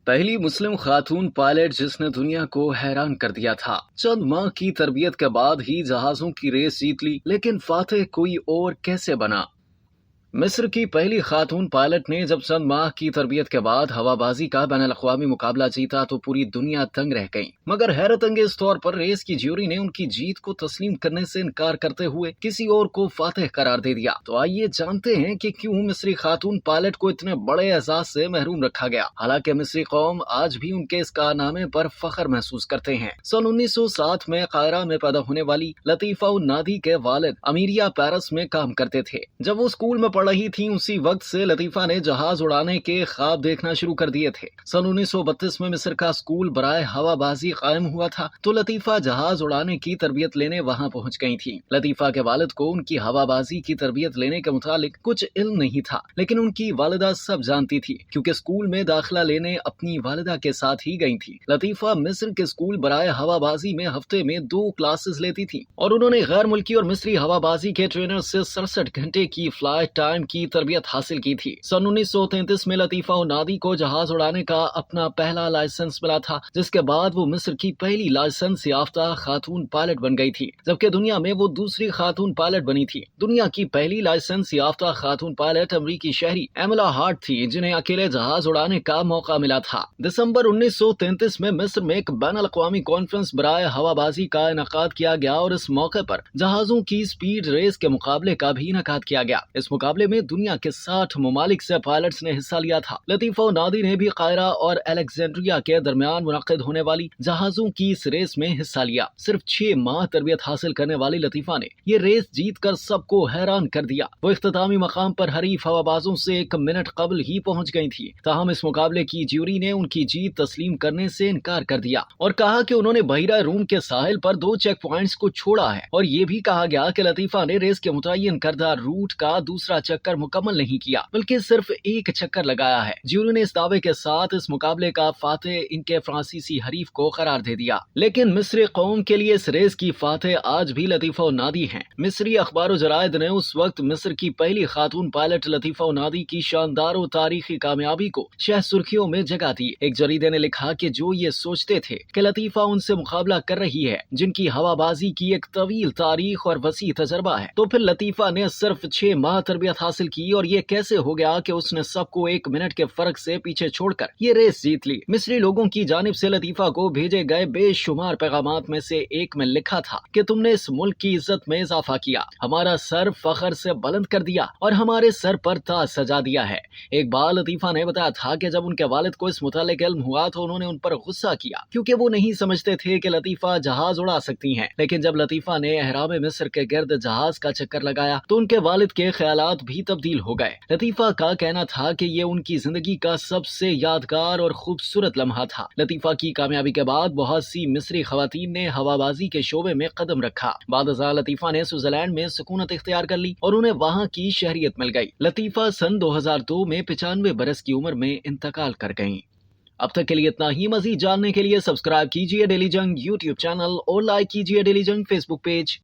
پہلی مسلم خاتون پائلٹ جس نے دنیا کو حیران کر دیا تھا۔ چند ماہ کی تربیت کے بعد ہی جہازوں کی ریس جیت لی، لیکن فاتح کوئی اور کیسے بنا؟ مصر کی پہلی خاتون پائلٹ نے جب چند ماہ کی تربیت کے بعد ہوا بازی کا بین الاقوامی مقابلہ جیتا تو پوری دنیا دنگ رہ گئی، مگر حیرت انگیز طور پر ریس کی جیوری نے ان کی جیت کو تسلیم کرنے سے انکار کرتے ہوئے کسی اور کو فاتح قرار دے دیا۔ تو آئیے جانتے ہیں کہ کیوں مصری خاتون پائلٹ کو اتنے بڑے اعزاز سے محروم رکھا گیا، حالانکہ مصری قوم آج بھی ان کے اس کارنامے پر فخر محسوس کرتے ہیں۔ سن 1907 میں قاہرہ میں پیدا ہونے والی لطیفہ النادی کے والد امیریہ پیرس میں کام کرتے تھے۔ جب وہ اسکول میں پڑھ رہی تھی اسی وقت سے لطیفہ نے جہاز اڑانے کے خواب دیکھنا شروع کر دیے تھے۔ سن 1932 میں مصر کا اسکول برائے ہوا بازی قائم ہوا تھا تو لطیفہ جہاز اڑانے کی تربیت لینے وہاں پہنچ گئی تھی۔ لطیفہ کے والد کو ان کی ہوا بازی کی تربیت لینے کے متعلق کچھ علم نہیں تھا، لیکن ان کی والدہ سب جانتی تھی کیونکہ اسکول میں داخلہ لینے اپنی والدہ کے ساتھ ہی گئی تھی۔ لطیفہ مصر کے اسکول برائے ہوا بازی میں ہفتے میں 2 کلاسز لیتی تھی اور انہوں نے غیر ملکی اور مصری ہوا بازی کے ٹرینر سے 67 گھنٹے کی فلائٹ ٹائم کی تربیت حاصل کی تھی۔ سن 1933 میں لطیفہ النادی کو جہاز اڑانے کا اپنا پہلا لائسنس ملا تھا، جس کے بعد وہ مصر کی پہلی لائسنس یافتہ خاتون پائلٹ بن گئی تھی، جبکہ دنیا میں وہ دوسری خاتون پائلٹ بنی تھی۔ دنیا کی پہلی لائسنس یافتہ خاتون پائلٹ امریکی شہری ایملا ہارٹ تھی، جنہیں اکیلے جہاز اڑانے کا موقع ملا تھا۔ دسمبر 1933 میں مصر میں ایک بین الاقوامی کانفرنس برائے ہوا بازی کا انعقاد کیا گیا اور اس موقع پر جہازوں کی سپیڈ ریس کے مقابلے کا بھی انعقاد کیا گیا۔ اس مقابلے میں دنیا کے 60 ممالک سے پائلٹس نے حصہ لیا تھا۔ لطیفہ النادی نے بھی قاہرہ اور الیگزینڈریا کے درمیان منعقد ہونے والی جہازوں کی اس ریس میں حصہ لیا۔ صرف 6 ماہ تربیت حاصل کرنے والی لطیفہ نے یہ ریس جیت کر سب کو حیران کر دیا۔ وہ اختتامی مقام پر حریف ہوا بازوں سے 1 منٹ قبل ہی پہنچ گئی تھی، تاہم اس مقابلے کی جیوری نے ان کی جیت تسلیم کرنے سے انکار کر دیا اور کہا کہ انہوں نے بحیرہ روم کے ساحل پر 2 چیک پوائنٹس کو چھوڑا ہے، اور یہ بھی کہا گیا کہ لطیفہ نے ریس کے متعین کردہ روٹ کا دوسرا چکر مکمل نہیں کیا بلکہ صرف 1 چکر لگایا ہے۔ جیوری نے اس دعوے کے ساتھ اس مقابلے کا فاتح ان کے فرانسیسی حریف کو قرار دے دیا، لیکن مصری قوم کے لیے اس ریس کی فاتح آج بھی لطیفہ النادی ہیں۔ مصری اخبار و جرائد نے اس وقت مصر کی پہلی خاتون پائلٹ لطیفہ النادی کی شاندار و تاریخی کامیابی کو شہ سرخیوں میں جگہ دی۔ ایک جریدے نے لکھا کہ جو یہ سوچتے تھے کہ لطیفہ ان سے مقابلہ کر رہی ہے جن کی ہوا بازی کی ایک طویل تاریخ اور وسیع تجربہ ہے، تو پھر لطیفہ نے صرف 6 ماہ تربیت حاصل کی اور یہ کیسے ہو گیا کہ اس نے سب کو 1 منٹ کے فرق سے پیچھے چھوڑ کر یہ ریس جیت لی۔ مصری لوگوں کی جانب سے لطیفہ کو بھیجے گئے بے شمار پیغامات میں سے ایک میں لکھا تھا کہ تم نے اس ملک کی عزت میں اضافہ کیا، ہمارا سر فخر سے بلند کر دیا اور ہمارے سر پر تاج سجا دیا ہے۔ ایک بار لطیفہ نے بتایا تھا کہ جب ان کے والد کو اس متعلق علم ہوا تو انہوں نے ان پر غصہ کیا کیونکہ وہ نہیں سمجھتے تھے کہ لطیفہ جہاز اڑا سکتی ہیں، لیکن جب لطیفہ نے احرام مصر کے گرد جہاز کا چکر لگایا تو ان کے والد کے خیالات بھی تبدیل ہو گئے۔ لطیفہ کا کہنا تھا کہ یہ ان کی زندگی کا سب سے یادگار اور خوبصورت لمحہ تھا۔ لطیفہ کی کامیابی کے بعد بہت سی مصری خواتین نے ہوا بازی کے شعبے میں قدم رکھا۔ بعد ازاں لطیفہ نے سوئٹزرلینڈ میں سکونت اختیار کر لی اور انہیں وہاں کی شہریت مل گئی۔ لطیفہ سن 2002 میں 95 برس کی عمر میں انتقال کر گئیں۔ اب تک کے لیے اتنا ہی۔ مزید جاننے کے لیے سبسکرائب کیجیے ڈیلی جنگ یوٹیوب چینل اور لائک کیجیے ڈیلی جنگ فیس بک پیج۔